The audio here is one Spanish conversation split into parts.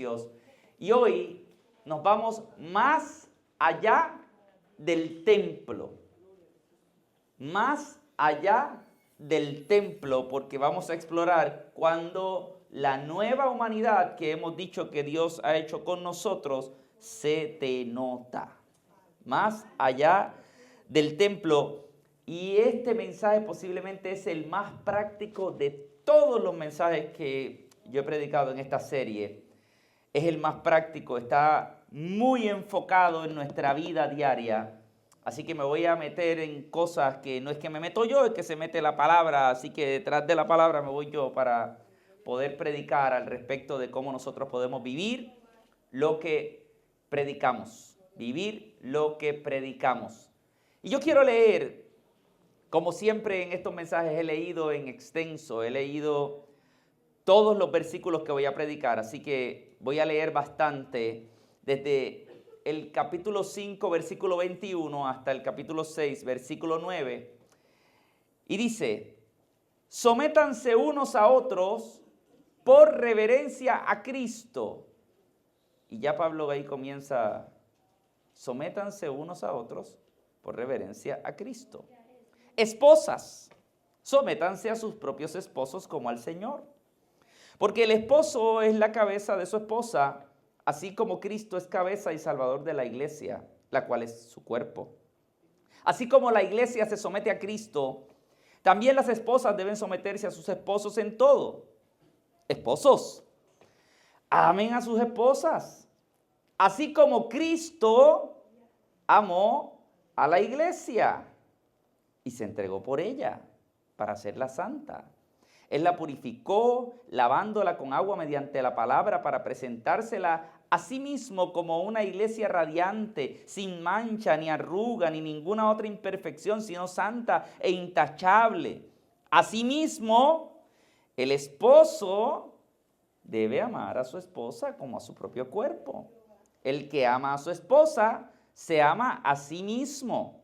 Dios. Y hoy nos vamos más allá del templo. Más allá del templo, porque vamos a explorar cuando la nueva humanidad que hemos dicho que Dios ha hecho con nosotros se denota. Más allá del templo. Y este mensaje posiblemente es el más práctico de todos los mensajes que yo he predicado en esta serie. Es el más práctico, está muy enfocado en nuestra vida diaria. Así que me voy a meter en cosas que no es que me meto yo, es que se mete la palabra. Así que detrás de la palabra me voy yo para poder predicar al respecto de cómo nosotros podemos vivir lo que predicamos. Vivir lo que predicamos. Y yo quiero leer, como siempre en estos mensajes he leído en extenso, he leído todos los versículos que voy a predicar, así que voy a leer bastante desde el capítulo 5, versículo 21 hasta el capítulo 6, versículo 9. Y dice, sométanse unos a otros por reverencia a Cristo. Y ya Pablo ahí comienza, sométanse unos a otros por reverencia a Cristo. Esposas, sométanse a sus propios esposos como al Señor. Porque el esposo es la cabeza de su esposa, así como Cristo es cabeza y salvador de la iglesia, la cual es su cuerpo. Así como la iglesia se somete a Cristo, también las esposas deben someterse a sus esposos en todo. Esposos, amen a sus esposas, así como Cristo amó a la iglesia y se entregó por ella para hacerla santa. Él la purificó, lavándola con agua mediante la palabra para presentársela a sí mismo como una iglesia radiante, sin mancha, ni arruga, ni ninguna otra imperfección, sino santa e intachable. Asimismo, el esposo debe amar a su esposa como a su propio cuerpo. El que ama a su esposa se ama a sí mismo.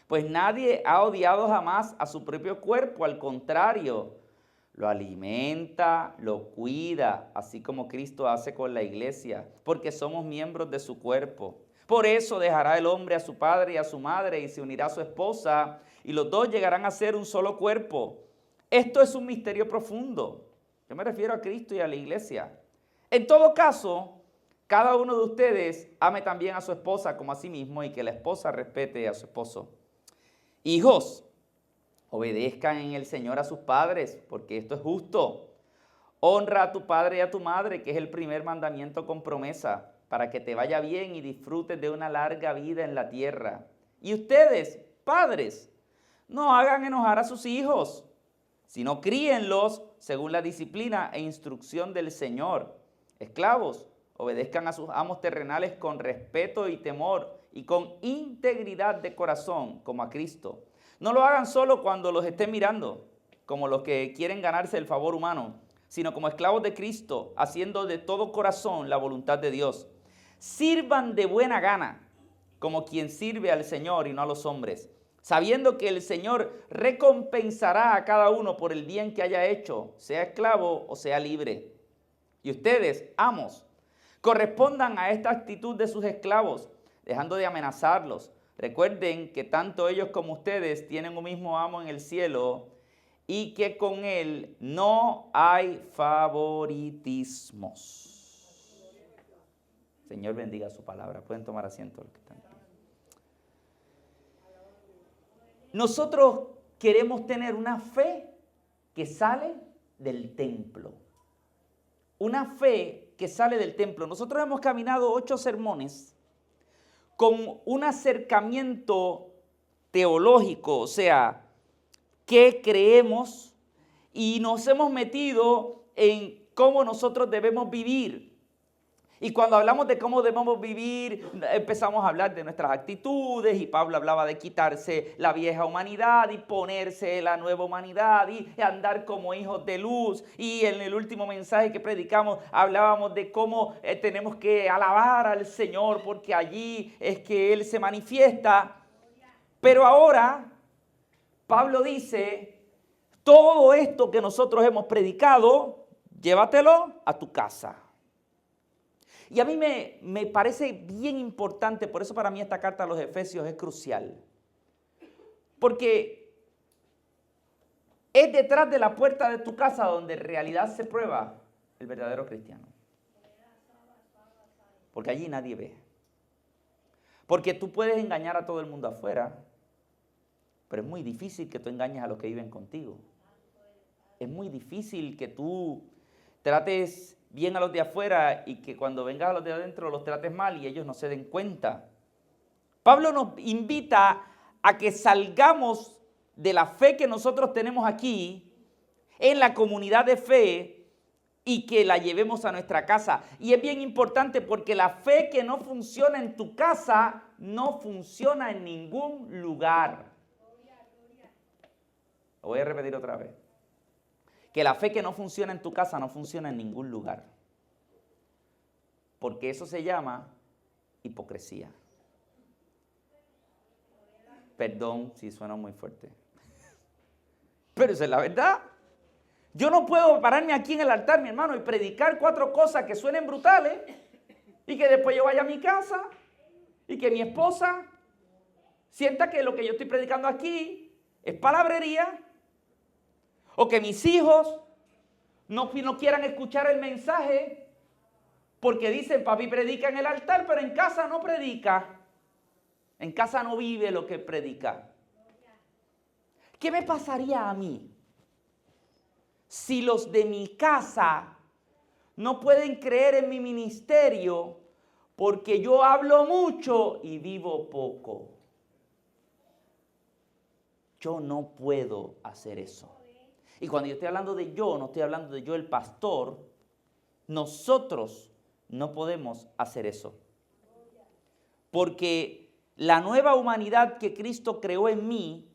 Pues nadie ha odiado jamás a su propio cuerpo, al contrario, lo alimenta, lo cuida, así como Cristo hace con la iglesia, porque somos miembros de su cuerpo. Por eso dejará el hombre a su padre y a su madre y se unirá a su esposa, y los dos llegarán a ser un solo cuerpo. Esto es un misterio profundo. Yo me refiero a Cristo y a la iglesia. En todo caso, cada uno de ustedes ame también a su esposa como a sí mismo y que la esposa respete a su esposo. Hijos, obedezcan en el Señor a sus padres, porque esto es justo. Honra a tu padre y a tu madre, que es el primer mandamiento con promesa, para que te vaya bien y disfrutes de una larga vida en la tierra. Y ustedes, padres, no hagan enojar a sus hijos, sino críenlos según la disciplina e instrucción del Señor. Esclavos, obedezcan a sus amos terrenales con respeto y temor y con integridad de corazón, como a Cristo. No lo hagan solo cuando los estén mirando, como los que quieren ganarse el favor humano, sino como esclavos de Cristo, haciendo de todo corazón la voluntad de Dios. Sirvan de buena gana, como quien sirve al Señor y no a los hombres, sabiendo que el Señor recompensará a cada uno por el bien que haya hecho, sea esclavo o sea libre. Y ustedes, amos, correspondan a esta actitud de sus esclavos, dejando de amenazarlos. Recuerden que tanto ellos como ustedes tienen un mismo amo en el cielo y que con él no hay favoritismos. Señor bendiga su palabra. Pueden tomar asiento los que están aquí. Nosotros queremos tener una fe que sale del templo. Una fe que sale del templo. Nosotros hemos caminado 8 sermones con un acercamiento teológico, o sea, qué creemos, y nos hemos metido en cómo nosotros debemos vivir. Y cuando hablamos de cómo debemos vivir, empezamos a hablar de nuestras actitudes, y Pablo hablaba de quitarse la vieja humanidad y ponerse la nueva humanidad y andar como hijos de luz. Y en el último mensaje que predicamos hablábamos de cómo tenemos que alabar al Señor, porque allí es que Él se manifiesta. Pero ahora Pablo dice, todo esto que nosotros hemos predicado, llévatelo a tu casa. Y a mí me parece bien importante, por eso para mí esta carta a los Efesios es crucial. Porque es detrás de la puerta de tu casa donde en realidad se prueba el verdadero cristiano. Porque allí nadie ve. Porque tú puedes engañar a todo el mundo afuera, pero es muy difícil que tú engañes a los que viven contigo. Es muy difícil que tú trates bien a los de afuera y que cuando vengas a los de adentro los trates mal y ellos no se den cuenta. Pablo nos invita a que salgamos de la fe que nosotros tenemos aquí en la comunidad de fe y que la llevemos a nuestra casa. Y es bien importante porque la fe que no funciona en tu casa no funciona en ningún lugar. Lo voy a repetir otra vez. Que la fe que no funciona en tu casa no funciona en ningún lugar. Porque eso se llama hipocresía. Perdón si suena muy fuerte. Pero esa es la verdad. Yo no puedo pararme aquí en el altar, mi hermano, y predicar 4 cosas que suenen brutales y que después yo vaya a mi casa y que mi esposa sienta que lo que yo estoy predicando aquí es palabrería, o que mis hijos no quieran escuchar el mensaje porque dicen, papi predica en el altar, pero en casa no predica. En casa no vive lo que predica. ¿Qué me pasaría a mí si los de mi casa no pueden creer en mi ministerio porque yo hablo mucho y vivo poco? Yo no puedo hacer eso. Y cuando yo estoy hablando de yo, no estoy hablando de yo el pastor. Nosotros no podemos hacer eso. Porque la nueva humanidad que Cristo creó en mí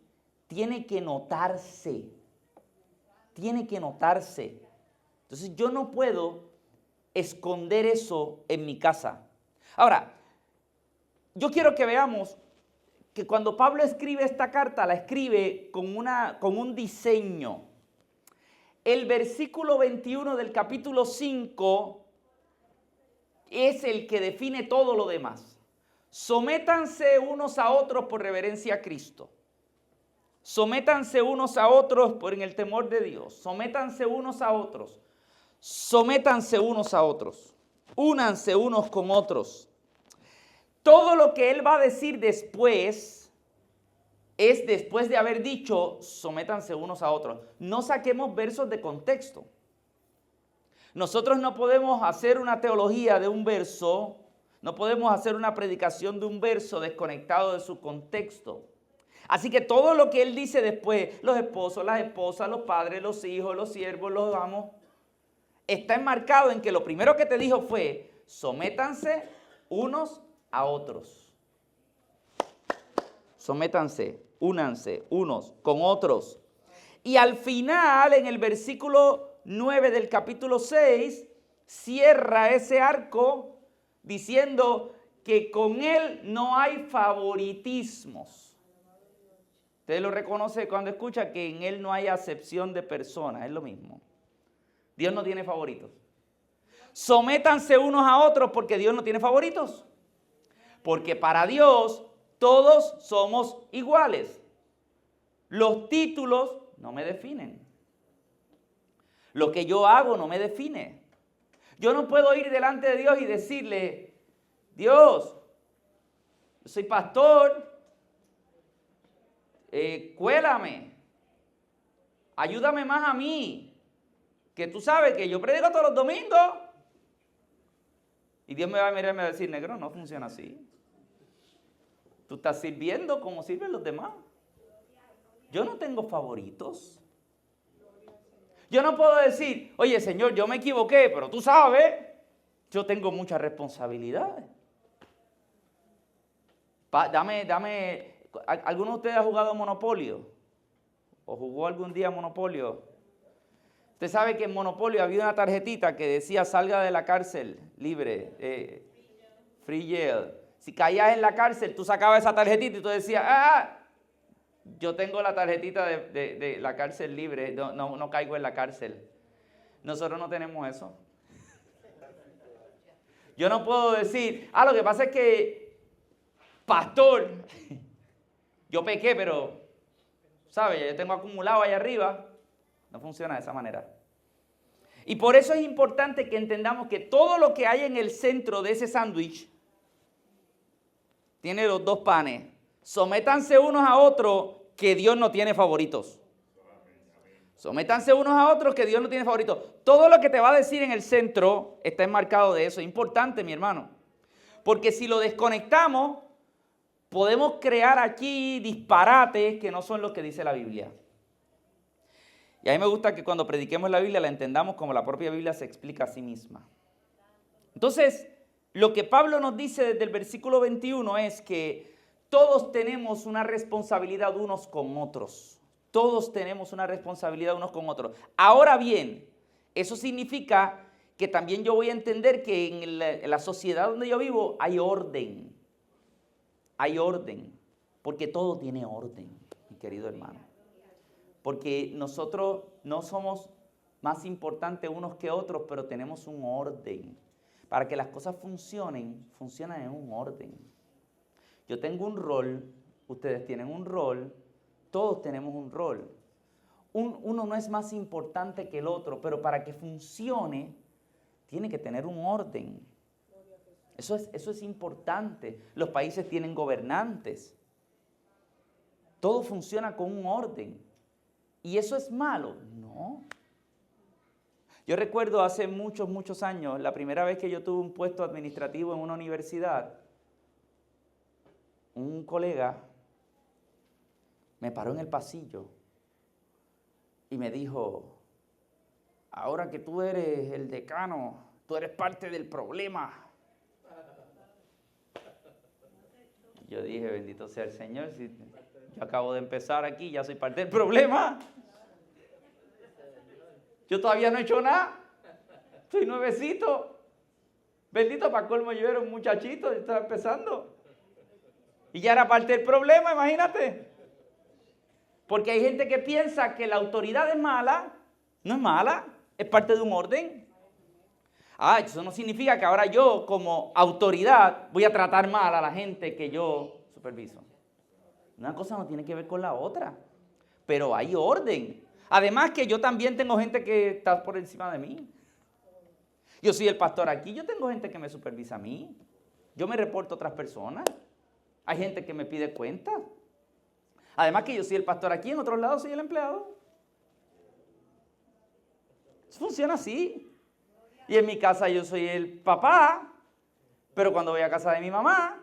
tiene que notarse. Tiene que notarse. Entonces yo no puedo esconder eso en mi casa. Ahora, yo quiero que veamos que cuando Pablo escribe esta carta, la escribe con un diseño. El versículo 21 del capítulo 5 es el que define todo lo demás. Sométanse unos a otros por reverencia a Cristo. Sométanse unos a otros por en el temor de Dios. Sométanse unos a otros. Sométanse unos a otros. Únanse unos con otros. Todo lo que él va a decir después es después de haber dicho, sométanse unos a otros. No saquemos versos de contexto. Nosotros no podemos hacer una teología de un verso, no podemos hacer una predicación de un verso desconectado de su contexto. Así que todo lo que él dice después, los esposos, las esposas, los padres, los hijos, los siervos, los amos, está enmarcado en que lo primero que te dijo fue, sométanse unos a otros. Sométanse, únanse unos con otros. Y al final, en el versículo 9 del capítulo 6, cierra ese arco diciendo que con él no hay favoritismos. Usted lo reconoce cuando escucha que en él no hay acepción de personas, es lo mismo. Dios no tiene favoritos. Sométanse unos a otros porque Dios no tiene favoritos. Porque para Dios todos somos iguales. Los títulos no me definen. Lo que yo hago no me define. Yo no puedo ir delante de Dios y decirle, Dios, yo soy pastor, cuélame, ayúdame más a mí, que tú sabes que yo predico todos los domingos. Y Dios me va a mirar y me va a decir, negro, no funciona así. Tú estás sirviendo como sirven los demás. Yo no tengo favoritos. Yo no puedo decir, oye, Señor, yo me equivoqué, pero tú sabes, yo tengo muchas responsabilidades. ¿Alguno de ustedes ha jugado Monopolio? ¿O jugó algún día Monopolio? Usted sabe que en Monopolio había una tarjetita que decía, salga de la cárcel libre, free jail. Si caías en la cárcel, tú sacabas esa tarjetita y tú decías, yo tengo la tarjetita de la cárcel libre, no caigo en la cárcel. Nosotros no tenemos eso. Yo no puedo decir, lo que pasa es que, pastor, yo pequé, pero, ¿sabe? Yo tengo acumulado ahí arriba. No funciona de esa manera. Y por eso es importante que entendamos que todo lo que hay en el centro de ese sándwich tiene los dos panes. Sométanse unos a otros, que Dios no tiene favoritos. Sométanse unos a otros, que Dios no tiene favoritos. Todo lo que te va a decir en el centro está enmarcado de eso. Es importante, mi hermano. Porque si lo desconectamos, podemos crear aquí disparates que no son los que dice la Biblia. Y a mí me gusta que cuando prediquemos la Biblia la entendamos como la propia Biblia se explica a sí misma. Entonces, lo que Pablo nos dice desde el versículo 21 es que todos tenemos una responsabilidad unos con otros. Todos tenemos una responsabilidad unos con otros. Ahora bien, eso significa que también yo voy a entender que en la sociedad donde yo vivo hay orden. Hay orden, porque todo tiene orden, mi querido hermano. Porque nosotros no somos más importantes unos que otros, pero tenemos un orden. Para que las cosas funcionen en un orden. Yo tengo un rol, ustedes tienen un rol, todos tenemos un rol. Uno no es más importante que el otro, pero para que funcione, tiene que tener un orden. Eso es importante. Los países tienen gobernantes. Todo funciona con un orden. ¿Y eso es malo? No. Yo recuerdo hace muchos años, la primera vez que yo tuve un puesto administrativo en una universidad, un colega me paró en el pasillo y me dijo, ahora que tú eres el decano, tú eres parte del problema. Y yo dije, bendito sea el Señor, si yo acabo de empezar aquí, ya soy parte del problema. Yo todavía no he hecho nada. Soy nuevecito. Bendito, para colmo, yo era un muchachito, yo estaba empezando. Y ya era parte del problema, imagínate. Porque hay gente que piensa que la autoridad es mala. No es mala, es parte de un orden. Eso no significa que ahora yo, como autoridad, voy a tratar mal a la gente que yo superviso. Una cosa no tiene que ver con la otra. Pero hay orden. Además que yo también tengo gente que está por encima de mí. Yo soy el pastor aquí, yo tengo gente que me supervisa a mí. Yo me reporto a otras personas. Hay gente que me pide cuentas. Además que yo soy el pastor aquí, en otros lados soy el empleado. Eso funciona así. Y en mi casa yo soy el papá, pero cuando voy a casa de mi mamá,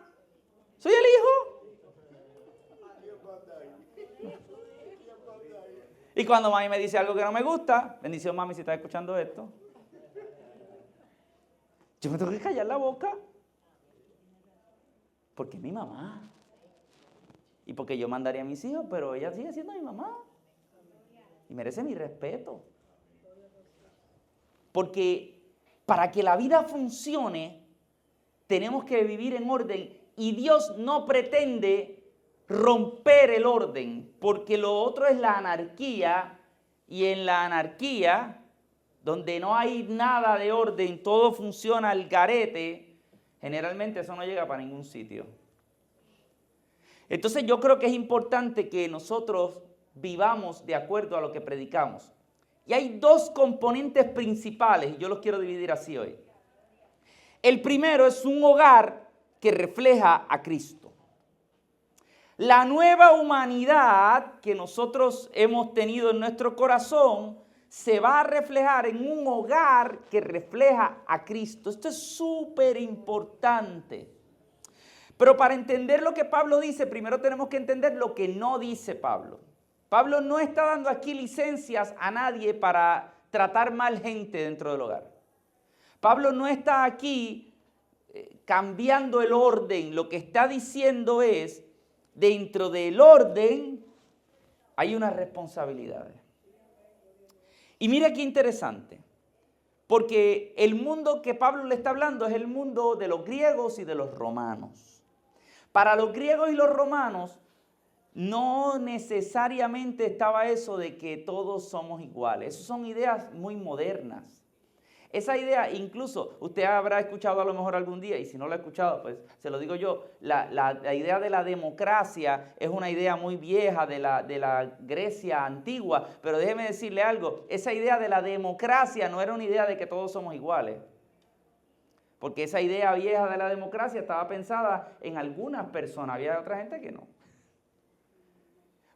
soy el hijo. Y cuando mami me dice algo que no me gusta, bendición mami si estás escuchando esto, yo me tengo que callar la boca. Porque es mi mamá. Y porque yo mandaría a mis hijos, pero ella sigue siendo mi mamá. Y merece mi respeto. Porque para que la vida funcione, tenemos que vivir en orden. Y Dios no pretende romper el orden, porque lo otro es la anarquía. Y en la anarquía, donde no hay nada de orden, todo funciona al garete, generalmente eso no llega para ningún sitio. Entonces yo creo que es importante que nosotros vivamos de acuerdo a lo que predicamos. Y hay dos componentes principales, y yo los quiero dividir así hoy. El primero es un hogar que refleja a Cristo. La nueva humanidad que nosotros hemos tenido en nuestro corazón se va a reflejar en un hogar que refleja a Cristo. Esto es súper importante. Pero para entender lo que Pablo dice, primero tenemos que entender lo que no dice Pablo. Pablo no está dando aquí licencias a nadie para tratar mal gente dentro del hogar. Pablo no está aquí cambiando el orden. Lo que está diciendo es, dentro del orden hay unas responsabilidades. Y mira qué interesante, porque el mundo que Pablo le está hablando es el mundo de los griegos y de los romanos. Para los griegos y los romanos no necesariamente estaba eso de que todos somos iguales. Esas son ideas muy modernas. Esa idea, incluso, usted habrá escuchado a lo mejor algún día, y si no lo ha escuchado, pues se lo digo yo, la idea de la democracia es una idea muy vieja de la Grecia antigua, pero déjeme decirle algo, esa idea de la democracia no era una idea de que todos somos iguales, porque esa idea vieja de la democracia estaba pensada en algunas personas, había otra gente que no.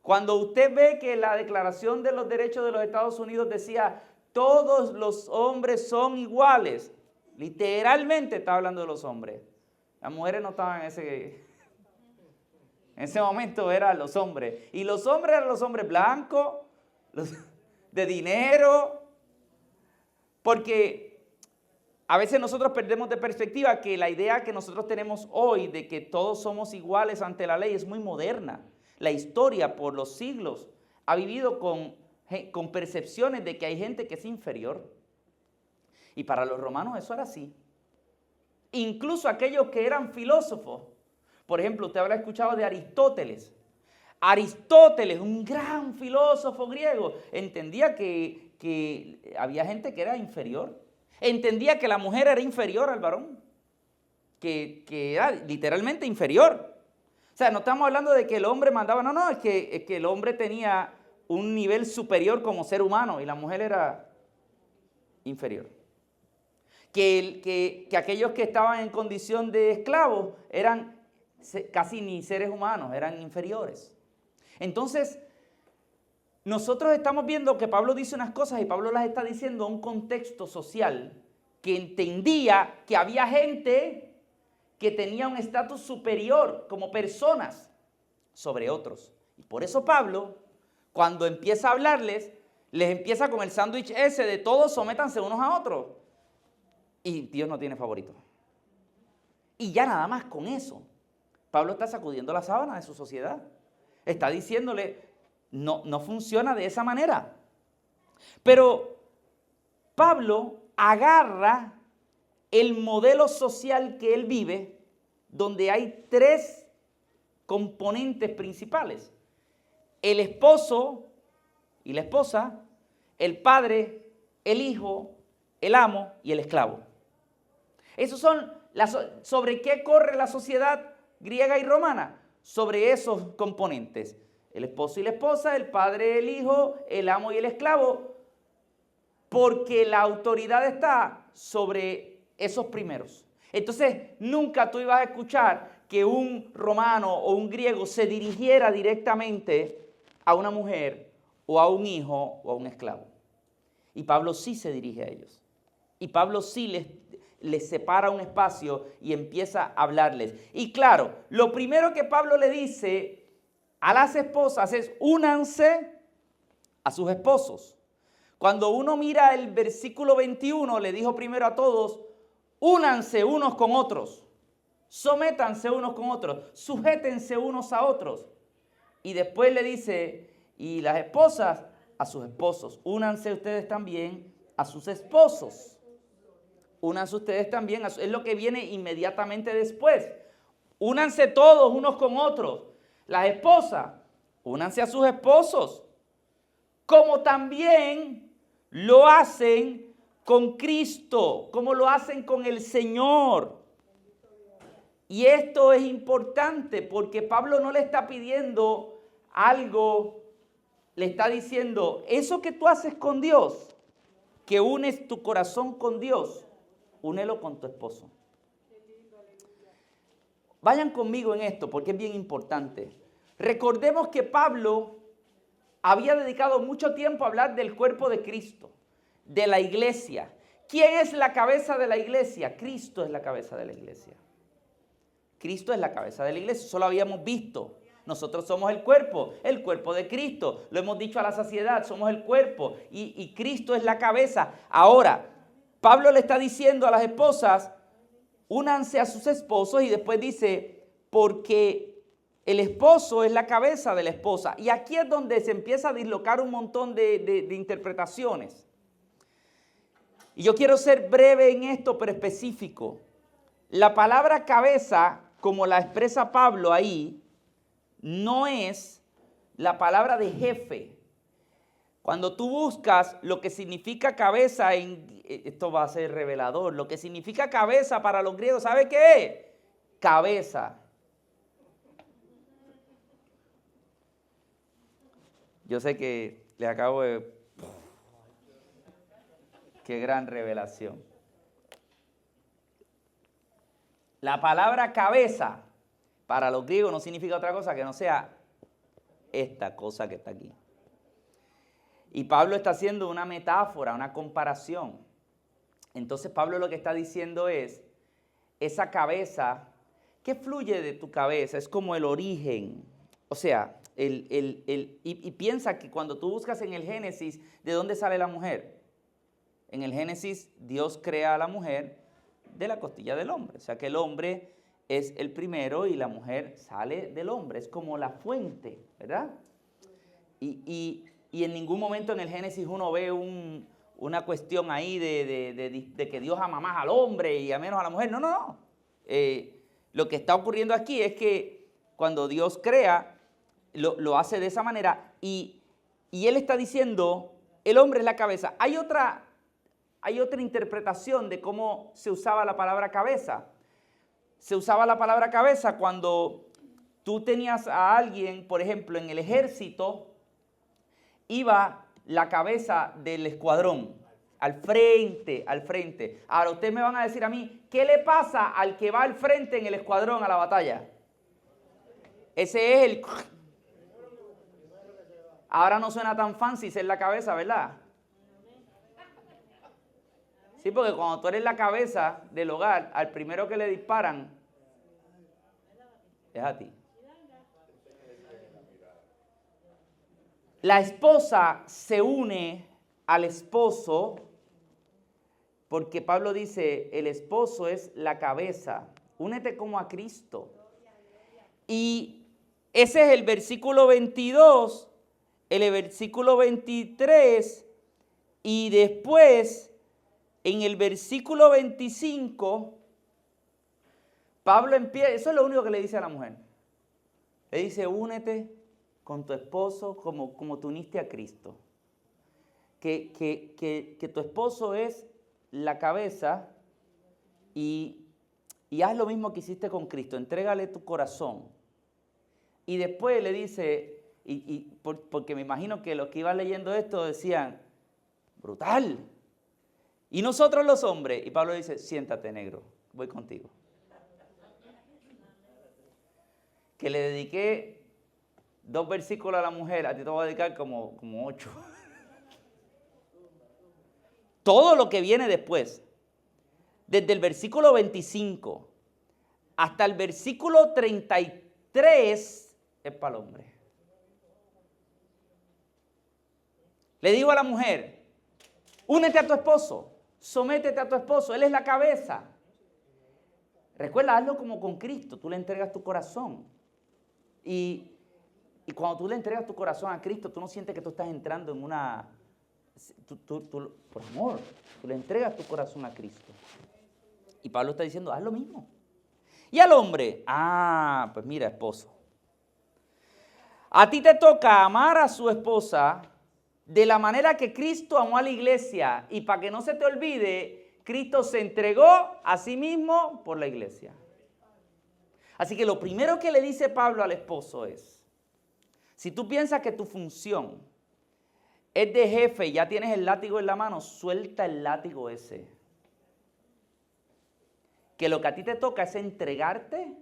Cuando usted ve que la Declaración de los Derechos de los Estados Unidos decía todos los hombres son iguales, literalmente está hablando de los hombres. Las mujeres no estaban en ese momento, eran los hombres. Y los hombres eran los hombres blancos, de dinero, porque a veces nosotros perdemos de perspectiva que la idea que nosotros tenemos hoy de que todos somos iguales ante la ley es muy moderna. La historia por los siglos ha vivido con percepciones de que hay gente que es inferior. Y para los romanos eso era así. Incluso aquellos que eran filósofos. Por ejemplo, usted habrá escuchado de Aristóteles. Aristóteles, un gran filósofo griego, entendía que había gente que era inferior. Entendía que la mujer era inferior al varón. Que era literalmente inferior. O sea, no estamos hablando de que el hombre mandaba, no, es que el hombre tenía un nivel superior como ser humano y la mujer era inferior. Que aquellos que estaban en condición de esclavos eran casi ni seres humanos, eran inferiores. Entonces, nosotros estamos viendo que Pablo dice unas cosas y Pablo las está diciendo en un contexto social que entendía que había gente que tenía un estatus superior como personas sobre otros. Y por eso Pablo, cuando empieza a hablarles, les empieza con el sándwich ese de todos sométanse unos a otros. Y Dios no tiene favorito. Y ya nada más con eso, Pablo está sacudiendo la sábana de su sociedad. Está diciéndole, no funciona de esa manera. Pero Pablo agarra el modelo social que él vive, donde hay tres componentes principales. El esposo y la esposa, el padre, el hijo, el amo y el esclavo. Esos son ¿sobre qué corre la sociedad griega y romana? Sobre esos componentes. El esposo y la esposa, el padre, el hijo, el amo y el esclavo, porque la autoridad está sobre esos primeros. Entonces, nunca tú ibas a escuchar que un romano o un griego se dirigiera directamente a una mujer o a un hijo o a un esclavo. Y Pablo sí se dirige a ellos. Y Pablo sí les separa un espacio y empieza a hablarles. Y claro, lo primero que Pablo le dice a las esposas es: únanse a sus esposos. Cuando uno mira el versículo 21, le dijo primero a todos: únanse unos con otros, sométanse unos con otros, sujétense unos a otros. Y después le dice: y las esposas a sus esposos, únanse ustedes también a sus esposos. Únanse ustedes también, es lo que viene inmediatamente después. Únanse todos unos con otros. Las esposas, únanse a sus esposos, como también lo hacen con Cristo, como lo hacen con el Señor. Y esto es importante porque Pablo no le está pidiendo algo, le está diciendo: eso que tú haces con Dios, que unes tu corazón con Dios, únelo con tu esposo. Vayan conmigo en esto porque es bien importante. Recordemos que Pablo había dedicado mucho tiempo a hablar del cuerpo de Cristo, de la iglesia. ¿Quién es la cabeza de la iglesia? Cristo es la cabeza de la iglesia. Cristo es la cabeza de la iglesia, eso lo habíamos visto. Nosotros somos el cuerpo de Cristo. Lo hemos dicho a la saciedad, somos el cuerpo y Cristo es la cabeza. Ahora, Pablo le está diciendo a las esposas: únanse a sus esposos, y después dice: porque el esposo es la cabeza de la esposa. Y aquí es donde se empieza a dislocar un montón de interpretaciones. Y yo quiero ser breve en esto, pero específico. La palabra cabeza, como la expresa Pablo ahí, no es la palabra de jefe. Cuando tú buscas lo que significa cabeza, esto va a ser revelador, lo que significa cabeza para los griegos, ¿sabe qué es? Cabeza. Yo sé que le acabo de... Qué gran revelación. La palabra cabeza para los griegos no significa otra cosa que no sea esta cosa que está aquí. Y Pablo está haciendo una metáfora, una comparación. Entonces Pablo lo que está diciendo es, esa cabeza, ¿qué fluye de tu cabeza? Es como el origen. O sea, y piensa que cuando tú buscas en el Génesis, ¿de dónde sale la mujer? En el Génesis, Dios crea a la mujer de la costilla del hombre. O sea que el hombre es el primero y la mujer sale del hombre. Es como la fuente, ¿verdad? Y en ningún momento en el Génesis uno ve una cuestión ahí de que Dios ama más al hombre y a menos a la mujer. No, no, no. Lo que está ocurriendo aquí es que cuando Dios crea, lo hace de esa manera y Él está diciendo, el hombre es la cabeza. Hay otra interpretación de cómo se usaba la palabra cabeza. Se usaba la palabra cabeza cuando tú tenías a alguien, por ejemplo, en el ejército, iba la cabeza del escuadrón, al frente, al frente. Ahora, ustedes me van a decir a mí, ¿qué le pasa al que va al frente en el escuadrón a la batalla? Ese es el... Ahora no suena tan fancy ser la cabeza, ¿verdad? Sí, porque cuando tú eres la cabeza del hogar, al primero que le disparan es a ti. La esposa se une al esposo porque Pablo dice, el esposo es la cabeza. Únete como a Cristo. Y ese es el versículo 22, el versículo 23 y después en el versículo 25, Pablo empieza, eso es lo único que le dice a la mujer. Le dice, únete con tu esposo como tú uniste a Cristo. Que tu esposo es la cabeza y haz lo mismo que hiciste con Cristo. Entrégale tu corazón. Y después le dice, porque me imagino que los que iban leyendo esto decían, brutal. Y nosotros los hombres, y Pablo dice, siéntate negro, voy contigo. Que le dediqué 2 versículos a la mujer, a ti te voy a dedicar como 8. Todo lo que viene después, desde el versículo 25 hasta el versículo 33, es para el hombre. Le digo a la mujer, únete a tu esposo. Sométete a tu esposo, él es la cabeza. Recuerda, hazlo como con Cristo, tú le entregas tu corazón. Y cuando tú le entregas tu corazón a Cristo, tú no sientes que tú estás entrando en una... por amor, tú le entregas tu corazón a Cristo. Y Pablo está diciendo, haz lo mismo. Y al hombre, pues mira, esposo. A ti te toca amar a su esposa de la manera que Cristo amó a la iglesia. Y para que no se te olvide, Cristo se entregó a sí mismo por la iglesia. Así que lo primero que le dice Pablo al esposo es, si tú piensas que tu función es de jefe y ya tienes el látigo en la mano, suelta el látigo ese. Que lo que a ti te toca es entregarte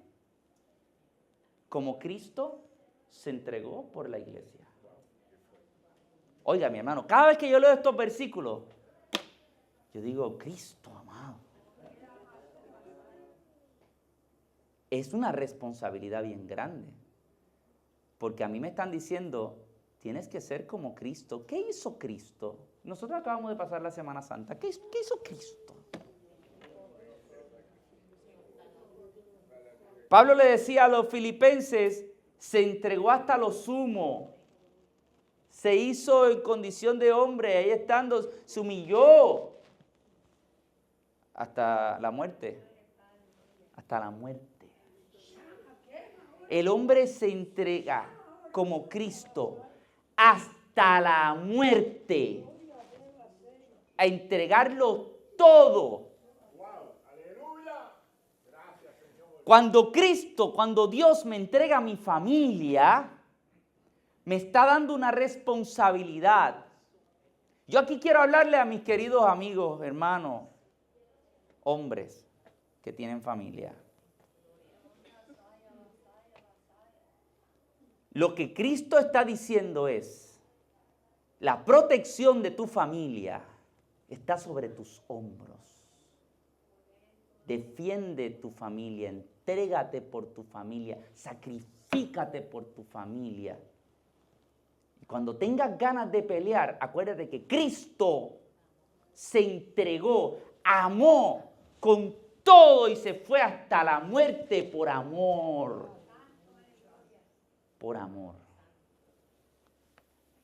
como Cristo se entregó por la iglesia. Oiga, mi hermano, cada vez que yo leo estos versículos, yo digo, Cristo amado. Es una responsabilidad bien grande. Porque a mí me están diciendo, tienes que ser como Cristo. ¿Qué hizo Cristo? Nosotros acabamos de pasar la Semana Santa. ¿Qué hizo Cristo? Pablo le decía a los filipenses, se entregó hasta lo sumo. Se hizo en condición de hombre, ahí estando, se humilló hasta la muerte. Hasta la muerte. El hombre se entrega como Cristo hasta la muerte, a entregarlo todo. Cuando Dios me entrega a mi familia, me está dando una responsabilidad. Yo aquí quiero hablarle a mis queridos amigos, hermanos, hombres que tienen familia. Lo que Cristo está diciendo es, la protección de tu familia está sobre tus hombros. Defiende tu familia, entrégate por tu familia, sacrifícate por tu familia. Y cuando tengas ganas de pelear, acuérdate que Cristo se entregó, amó con todo y se fue hasta la muerte por amor. Por amor.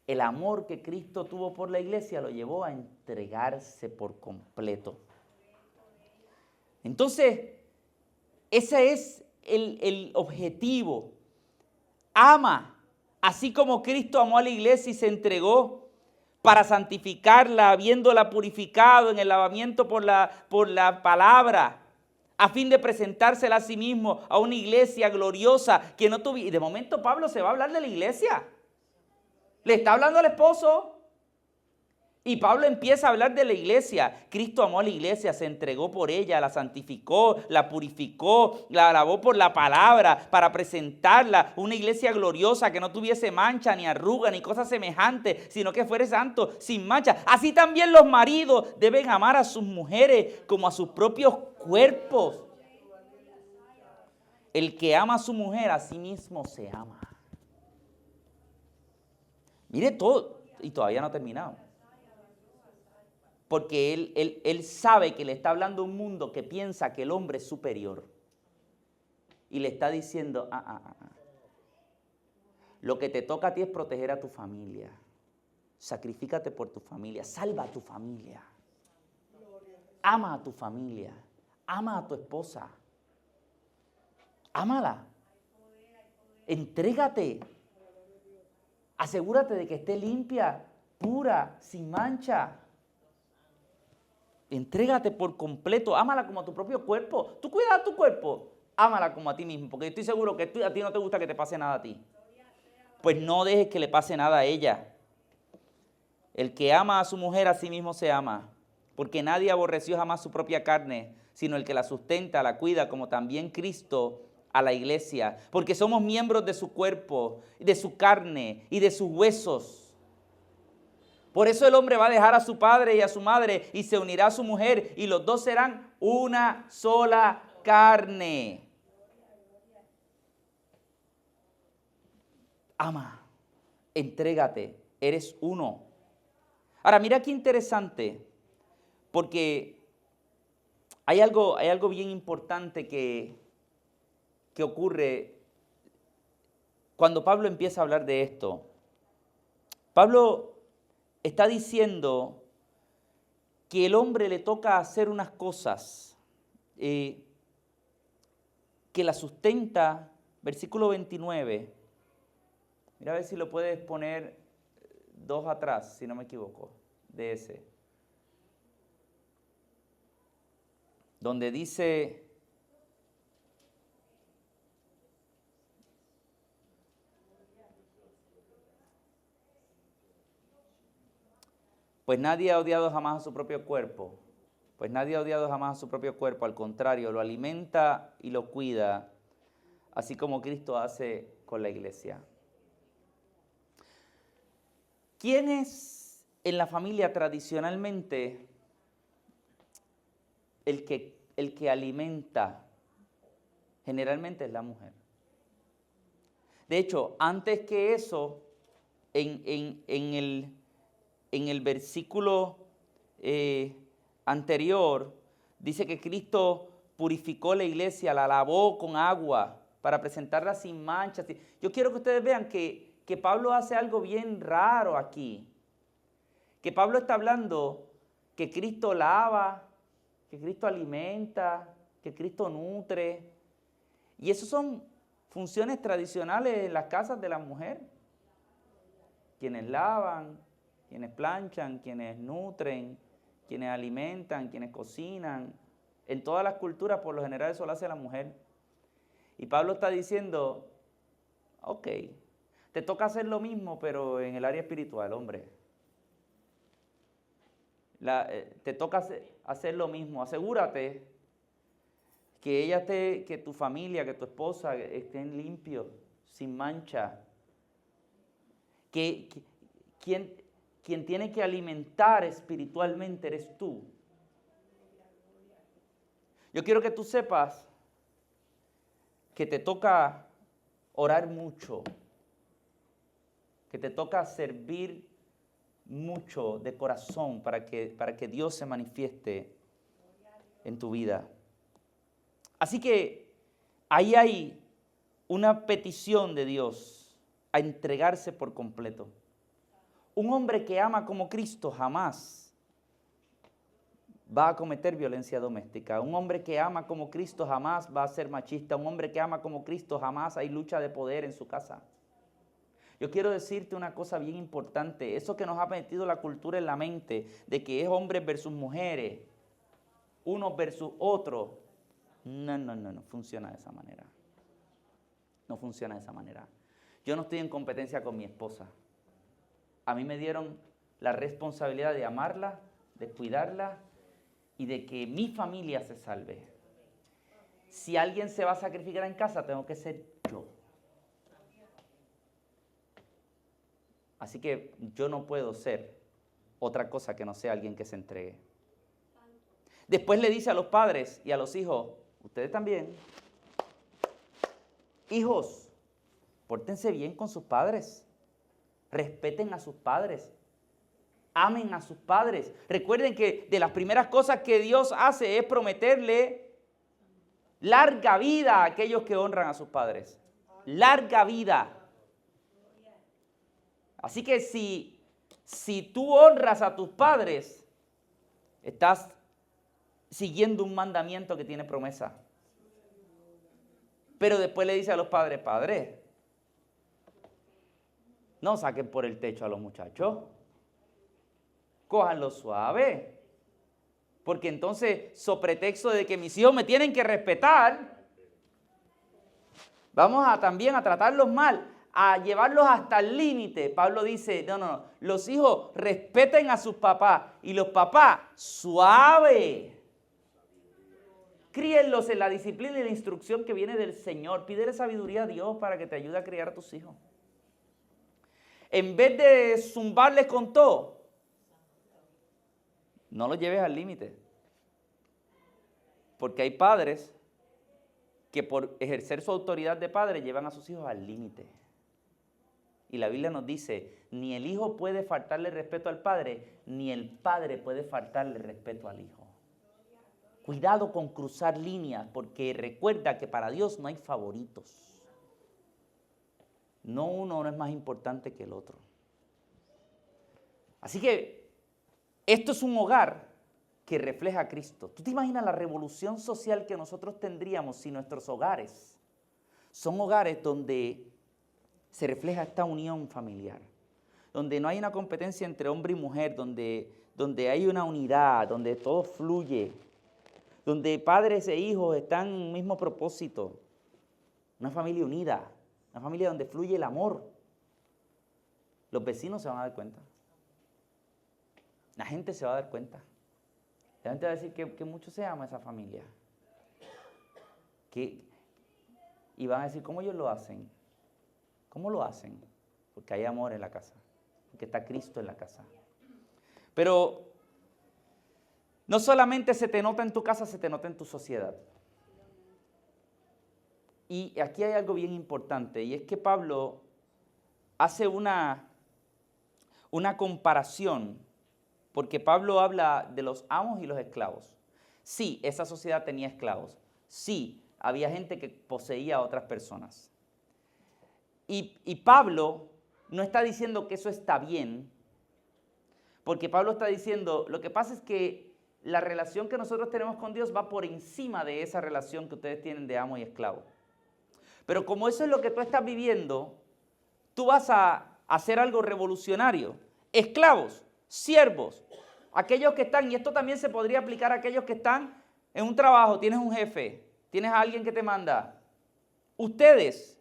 El amor que Cristo tuvo por la iglesia lo llevó a entregarse por completo. Entonces, ese es el objetivo. Ama, así como Cristo amó a la iglesia y se entregó para santificarla, habiéndola purificado en el lavamiento por la palabra, a fin de presentársela a sí mismo a una iglesia gloriosa que no tuviera. Y de momento Pablo se va a hablar de la iglesia. Le está hablando al esposo. Y Pablo empieza a hablar de la iglesia. Cristo amó a la iglesia, se entregó por ella, la santificó, la purificó, la lavó por la palabra para presentarla una iglesia gloriosa que no tuviese mancha, ni arruga, ni cosa semejante, sino que fuera santo, sin mancha. Así también los maridos deben amar a sus mujeres como a sus propios cuerpos. El que ama a su mujer, a sí mismo se ama. Mire todo, y todavía no ha terminado. Porque él sabe que le está hablando a un mundo que piensa que el hombre es superior. Y le está diciendo, lo que te toca a ti es proteger a tu familia. Sacrifícate por tu familia, salva a tu familia. Ama a tu familia, ama a tu esposa. Ámala. Entrégate. Asegúrate de que esté limpia, pura, sin mancha. Entrégate por completo, ámala como a tu propio cuerpo. Tú cuidas a tu cuerpo, ámala como a ti mismo, porque estoy seguro que a ti no te gusta que te pase nada a ti. Pues no dejes que le pase nada a ella. El que ama a su mujer a sí mismo se ama, porque nadie aborreció jamás su propia carne, sino el que la sustenta, la cuida, como también Cristo a la iglesia, porque somos miembros de su cuerpo, de su carne y de sus huesos. Por eso el hombre va a dejar a su padre y a su madre y se unirá a su mujer y los dos serán una sola carne. Ama, entrégate, eres uno. Ahora mira qué interesante, porque hay algo bien importante que ocurre cuando Pablo empieza a hablar de esto. Pablo está diciendo que el hombre le toca hacer unas cosas que la sustenta, versículo 29. Mira a ver si lo puedes poner 2 atrás, si no me equivoco, de ese. Donde dice, pues nadie ha odiado jamás a su propio cuerpo. Pues nadie ha odiado jamás a su propio cuerpo. Al contrario, lo alimenta y lo cuida, así como Cristo hace con la iglesia. ¿Quién es en la familia tradicionalmente el que alimenta? Generalmente es la mujer. De hecho, antes que eso, en el versículo anterior, dice que Cristo purificó la iglesia, la lavó con agua para presentarla sin manchas. Yo quiero que ustedes vean que Pablo hace algo bien raro aquí. Que Pablo está hablando que Cristo lava, que Cristo alimenta, que Cristo nutre. Y eso son funciones tradicionales en las casas de la mujer. quienes lavan, quienes planchan, quienes nutren, quienes alimentan, quienes cocinan. En todas las culturas, por lo general, eso lo hace la mujer. Y Pablo está diciendo, ok, te toca hacer lo mismo, pero en el área espiritual, hombre. Te toca hacer lo mismo. Asegúrate que tu familia, que tu esposa estén limpios, sin mancha. Quien tiene que alimentar espiritualmente eres tú. Yo quiero que tú sepas que te toca orar mucho, que te toca servir mucho de corazón para que Dios se manifieste en tu vida. Así que ahí hay una petición de Dios a entregarse por completo. Un hombre que ama como Cristo jamás va a cometer violencia doméstica. Un hombre que ama como Cristo jamás va a ser machista. Un hombre que ama como Cristo jamás hay lucha de poder en su casa. Yo quiero decirte una cosa bien importante. Eso que nos ha metido la cultura en la mente de que es hombres versus mujeres, unos versus otros. No funciona de esa manera. No funciona de esa manera. Yo no estoy en competencia con mi esposa. A mí me dieron la responsabilidad de amarla, de cuidarla y de que mi familia se salve. Si alguien se va a sacrificar en casa, tengo que ser yo. Así que yo no puedo ser otra cosa que no sea alguien que se entregue. Después le dice a los padres y a los hijos, ustedes también, hijos, pórtense bien con sus padres. Respeten a sus padres. Amen a sus padres. Recuerden que de las primeras cosas que Dios hace es prometerle larga vida a aquellos que honran a sus padres. Larga vida. Así que si tú honras a tus padres, estás siguiendo un mandamiento que tiene promesa. Pero después le dice a los padres, padres, no saquen por el techo a los muchachos. Cójanlo suave. Porque entonces, so pretexto de que mis hijos me tienen que respetar, vamos también a tratarlos mal, a llevarlos hasta el límite. Pablo dice, no, los hijos respeten a sus papás y los papás, suave. Críenlos en la disciplina y la instrucción que viene del Señor. Pídele sabiduría a Dios para que te ayude a criar a tus hijos. En vez de zumbarles con todo, no los lleves al límite. Porque hay padres que por ejercer su autoridad de padre llevan a sus hijos al límite. Y la Biblia nos dice, ni el hijo puede faltarle respeto al padre, ni el padre puede faltarle respeto al hijo. Cuidado con cruzar líneas, porque recuerda que para Dios no hay favoritos. No uno es más importante que el otro. Así que esto es un hogar que refleja a Cristo. ¿Tú te imaginas la revolución social que nosotros tendríamos si nuestros hogares son hogares donde se refleja esta unión familiar? Donde no hay una competencia entre hombre y mujer, donde hay una unidad, donde todo fluye, donde padres e hijos están en un mismo propósito. Una familia unida, una familia donde fluye el amor. Los vecinos se van a dar cuenta. La gente se va a dar cuenta. La gente va a decir que mucho se ama esa familia. Y van a decir, ¿cómo ellos lo hacen? ¿Cómo lo hacen? Porque hay amor en la casa. Porque está Cristo en la casa. Pero no solamente se te nota en tu casa, se te nota en tu sociedad. Y aquí hay algo bien importante, y es que Pablo hace una comparación, porque Pablo habla de los amos y los esclavos. Sí, esa sociedad tenía esclavos. Sí, había gente que poseía a otras personas. Y Pablo no está diciendo que eso está bien, porque Pablo está diciendo, lo que pasa es que la relación que nosotros tenemos con Dios va por encima de esa relación que ustedes tienen de amo y esclavo. Pero como eso es lo que tú estás viviendo, tú vas a hacer algo revolucionario. Esclavos, siervos, aquellos que están, y esto también se podría aplicar a aquellos que están en un trabajo, tienes un jefe, tienes a alguien que te manda. Ustedes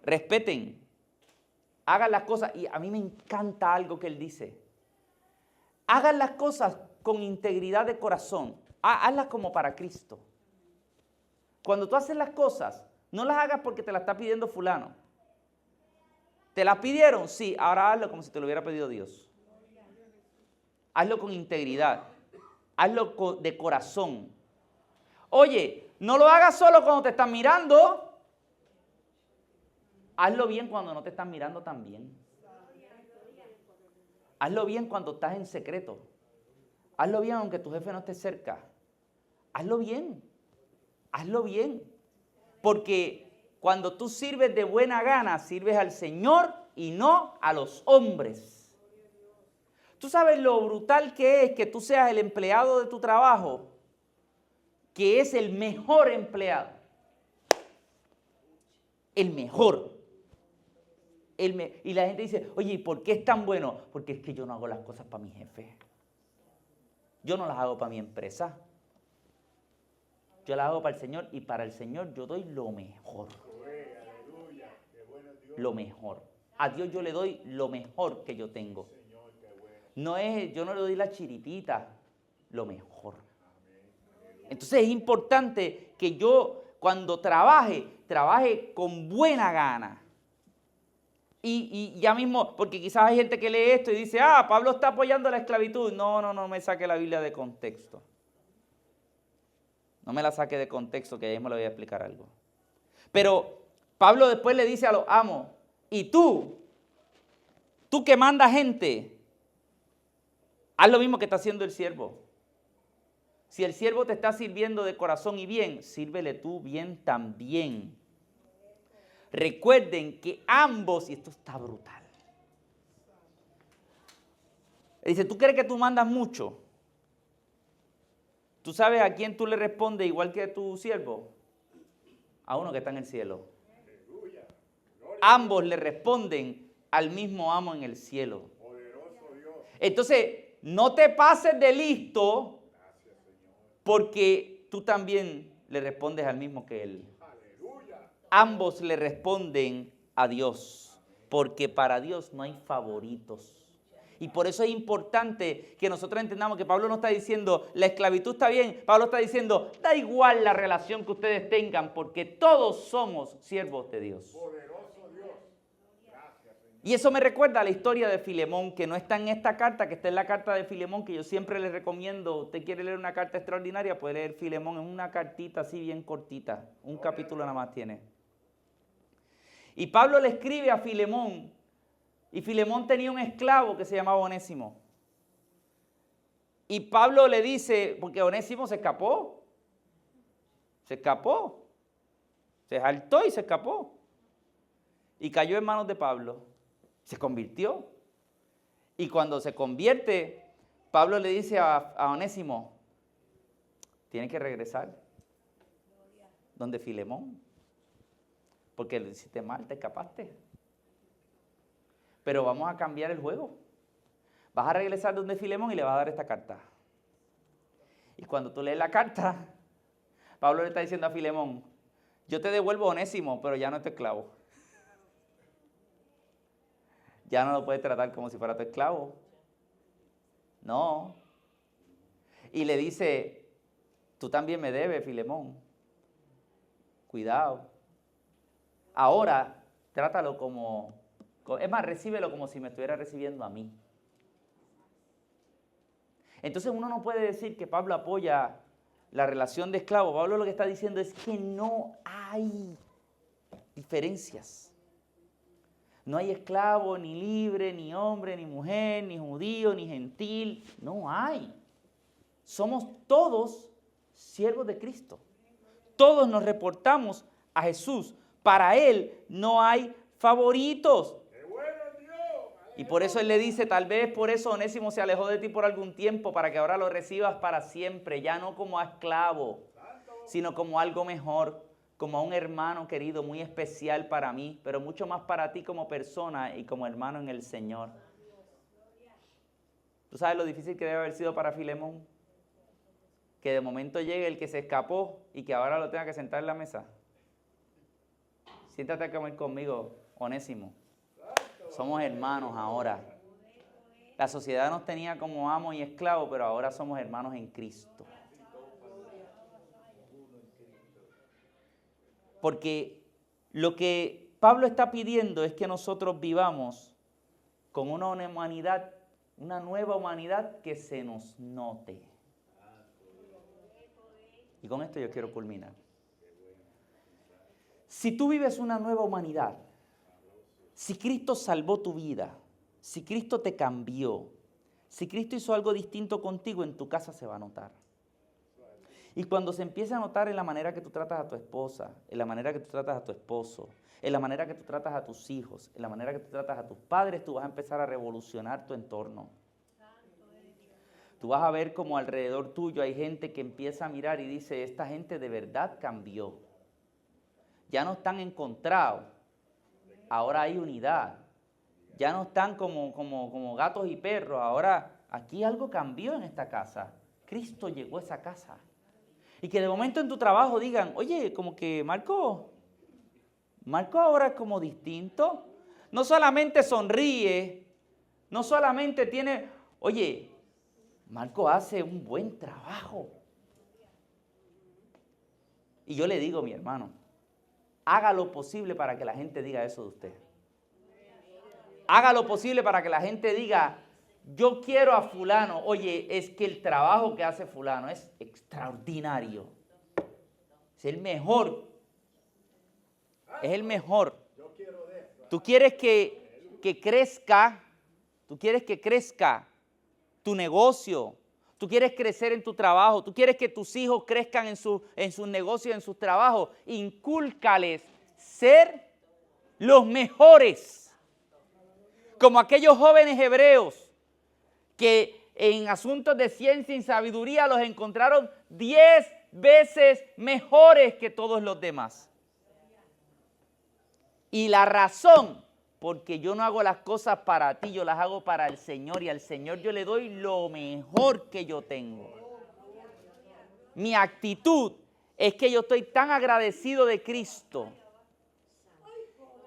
respeten, hagan las cosas, y a mí me encanta algo que él dice. Hagan las cosas con integridad de corazón, hazlas como para Cristo. Cuando tú haces las cosas, no las hagas porque te las está pidiendo fulano. ¿Te las pidieron? Sí, ahora hazlo como si te lo hubiera pedido Dios. Hazlo con integridad, hazlo de corazón. Oye, no lo hagas solo cuando te están mirando. Hazlo bien cuando no te están mirando también. Hazlo bien cuando estás en secreto. Hazlo bien aunque tu jefe no esté cerca. Hazlo bien. Hazlo bien. Porque cuando tú sirves de buena gana, sirves al Señor y no a los hombres. ¿Tú sabes lo brutal que es que tú seas el empleado de tu trabajo? Que es el mejor empleado. El mejor. Y la gente dice, oye, ¿y por qué es tan bueno? Porque es que yo no hago las cosas para mi jefe. Yo no las hago para mi empresa. Yo las hago para el Señor y para el Señor yo doy lo mejor. Lo mejor. A Dios yo le doy lo mejor que yo tengo. Yo no le doy la chiripita, lo mejor. Entonces es importante que yo cuando trabaje con buena gana. Y ya mismo, porque quizás hay gente que lee esto y dice, Pablo está apoyando la esclavitud. No me saque la Biblia de contexto. No me la saque de contexto, que ahí me lo voy a explicar algo. Pero Pablo después le dice a los amos, y tú que mandas gente, haz lo mismo que está haciendo el siervo. Si el siervo te está sirviendo de corazón y bien, sírvele tú bien también. Recuerden que ambos, y esto está brutal. Dice, ¿tú crees que tú mandas mucho? ¿Tú sabes a quién tú le respondes igual que a tu siervo? A uno que está en el cielo. Ambos le responden al mismo amo en el cielo. Entonces, no te pases de listo porque tú también le respondes al mismo que él. Ambos le responden a Dios, porque para Dios no hay favoritos. Y por eso es importante que nosotros entendamos que Pablo no está diciendo, la esclavitud está bien. Pablo está diciendo, da igual la relación que ustedes tengan, porque todos somos siervos de Dios. Y eso me recuerda a la historia de Filemón, que no está en esta carta, que está en la carta de Filemón, que yo siempre les recomiendo. Usted quiere leer una carta extraordinaria, puede leer Filemón en una cartita así bien cortita. Un capítulo nada más tiene. Y Pablo le escribe a Filemón, y Filemón tenía un esclavo que se llamaba Onésimo. Y Pablo le dice, porque Onésimo se escapó, se saltó y se escapó. Y cayó en manos de Pablo, se convirtió. Y cuando se convierte, Pablo le dice a Onésimo, tienes que regresar donde Filemón. Porque lo hiciste mal, te escapaste. Pero vamos a cambiar el juego. Vas a regresar donde Filemón y le vas a dar esta carta. Y cuando tú lees la carta, Pablo le está diciendo a Filemón, yo te devuelvo Onésimo, pero ya no es tu esclavo. Ya no lo puedes tratar como si fuera tu esclavo. No. Y le dice, tú también me debes, Filemón. Cuidado. Ahora, trátalo es más, recíbelo como si me estuviera recibiendo a mí. Entonces uno no puede decir que Pablo apoya la relación de esclavo. Pablo lo que está diciendo es que no hay diferencias. No hay esclavo, ni libre, ni hombre, ni mujer, ni judío, ni gentil. No hay. Somos todos siervos de Cristo. Todos nos reportamos a Jesús. Para Él no hay favoritos. Y por eso Él le dice, tal vez por eso Onésimo se alejó de ti por algún tiempo, para que ahora lo recibas para siempre, ya no como a esclavo, sino como algo mejor, como a un hermano querido, muy especial para mí, pero mucho más para ti como persona y como hermano en el Señor. ¿Tú sabes lo difícil que debe haber sido para Filemón? Que de momento llegue el que se escapó y que ahora lo tenga que sentar en la mesa. Siéntate a comer conmigo, Onésimo. Somos hermanos ahora. La sociedad nos tenía como amos y esclavos, pero ahora somos hermanos en Cristo. Porque lo que Pablo está pidiendo es que nosotros vivamos con una humanidad, una nueva humanidad que se nos note. Y con esto yo quiero culminar. Si tú vives una nueva humanidad, si Cristo salvó tu vida, si Cristo te cambió, si Cristo hizo algo distinto contigo, en tu casa se va a notar. Y cuando se empieza a notar en la manera que tú tratas a tu esposa, en la manera que tú tratas a tu esposo, en la manera que tú tratas a tus hijos, en la manera que tú tratas a tus padres, tú vas a empezar a revolucionar tu entorno. Tú vas a ver como alrededor tuyo hay gente que empieza a mirar y dice, esta gente de verdad cambió. Ya no están encontrados, ahora hay unidad. Ya no están como gatos y perros, ahora aquí algo cambió en esta casa. Cristo llegó a esa casa. Y que de momento en tu trabajo digan, oye, como que Marco ahora es como distinto. No solamente sonríe, no solamente tiene, oye, Marco hace un buen trabajo. Y yo le digo, mi hermano, haga lo posible para que la gente diga eso de usted. Haga lo posible para que la gente diga, yo quiero a fulano. Oye, es que el trabajo que hace fulano es extraordinario. Es el mejor. Es el mejor. Tú quieres que crezca, tu negocio. Tú quieres crecer en tu trabajo. Tú quieres que tus hijos crezcan en sus negocios, en sus trabajos. Incúlcales ser los mejores. Como aquellos jóvenes hebreos que en asuntos de ciencia y sabiduría los encontraron 10 veces mejores que todos los demás. Y la razón, porque yo no hago las cosas para ti, yo las hago para el Señor y al Señor yo le doy lo mejor que yo tengo. Mi actitud es que yo estoy tan agradecido de Cristo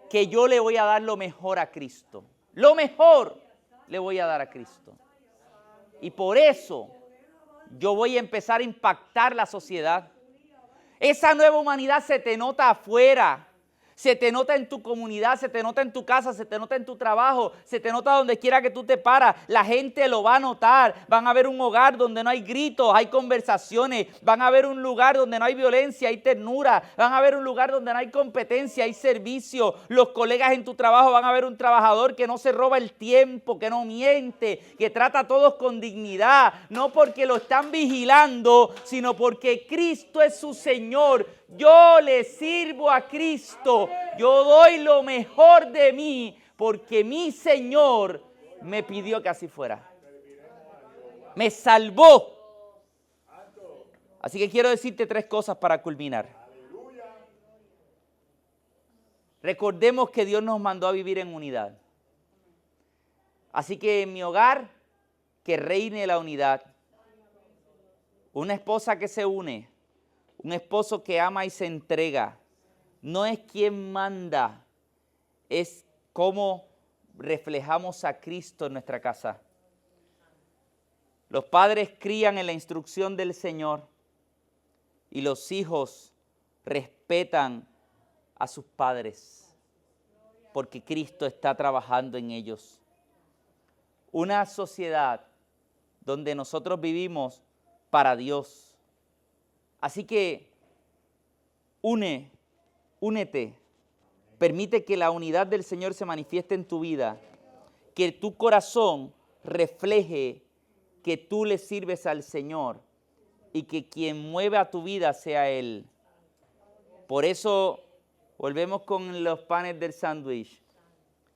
que yo le voy a dar lo mejor a Cristo. Lo mejor le voy a dar a Cristo. Y por eso yo voy a empezar a impactar la sociedad. Esa nueva humanidad se te nota afuera. Se te nota en tu comunidad, se te nota en tu casa, se te nota en tu trabajo, se te nota donde quiera que tú te paras. La gente lo va a notar. Van a ver un hogar donde no hay gritos, hay conversaciones. Van a ver un lugar donde no hay violencia, hay ternura. Van a ver un lugar donde no hay competencia, hay servicio. Los colegas en tu trabajo van a ver un trabajador que no se roba el tiempo, que no miente, que trata a todos con dignidad. No porque lo están vigilando, sino porque Cristo es su Señor. Yo le sirvo a Cristo, yo doy lo mejor de mí porque mi Señor me pidió que así fuera. Me salvó. Así que quiero decirte 3 cosas para culminar. Recordemos que Dios nos mandó a vivir en unidad. Así que en mi hogar, que reine la unidad. Una esposa que se une. Un esposo que ama y se entrega. No es quien manda, es cómo reflejamos a Cristo en nuestra casa. Los padres crían en la instrucción del Señor y los hijos respetan a sus padres porque Cristo está trabajando en ellos. Una sociedad donde nosotros vivimos para Dios. Así que únete, permite que la unidad del Señor se manifieste en tu vida, que tu corazón refleje que tú le sirves al Señor y que quien mueve a tu vida sea Él. Por eso volvemos con los panes del sándwich.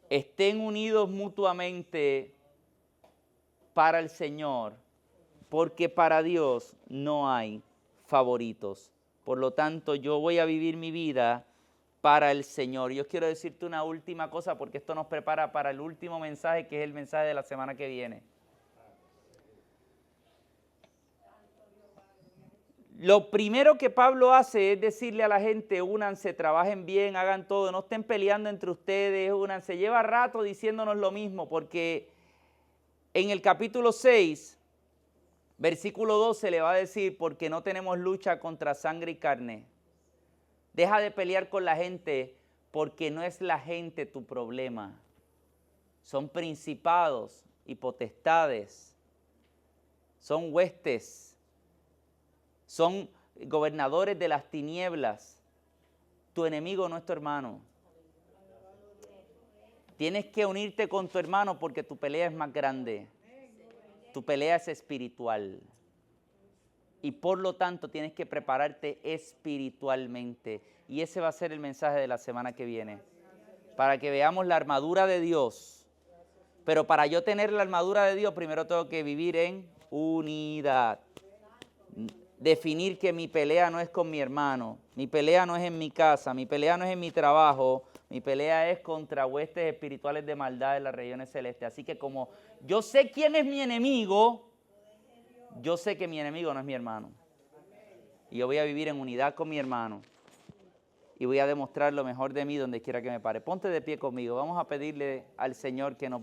Estén unidos mutuamente para el Señor, porque para Dios no hay favoritos. Por lo tanto, yo voy a vivir mi vida para el Señor. Yo quiero decirte una última cosa porque esto nos prepara para el último mensaje, que es el mensaje de la semana que viene. Lo primero que Pablo hace es decirle a la gente: únanse, trabajen bien, hagan todo, no estén peleando entre ustedes, únanse. Lleva rato diciéndonos lo mismo, porque en el capítulo 6, versículo 12 le va a decir: porque no tenemos lucha contra sangre y carne. Deja de pelear con la gente, porque no es la gente tu problema. Son principados y potestades, son huestes, son gobernadores de las tinieblas. Tu enemigo no es tu hermano. Tienes que unirte con tu hermano porque tu pelea es más grande. Tu pelea es espiritual. Y por lo tanto tienes que prepararte espiritualmente. Y ese va a ser el mensaje de la semana que viene. Para que veamos la armadura de Dios. Pero para yo tener la armadura de Dios, primero tengo que vivir en unidad. Definir que mi pelea no es con mi hermano, mi pelea no es en mi casa, mi pelea no es en mi trabajo, mi pelea es contra huestes espirituales de maldad en las regiones celestes. Así que como yo sé quién es mi enemigo, yo sé que mi enemigo no es mi hermano. Y yo voy a vivir en unidad con mi hermano. Y voy a demostrar lo mejor de mí donde quiera que me pare. Ponte de pie conmigo. Vamos a pedirle al Señor que nos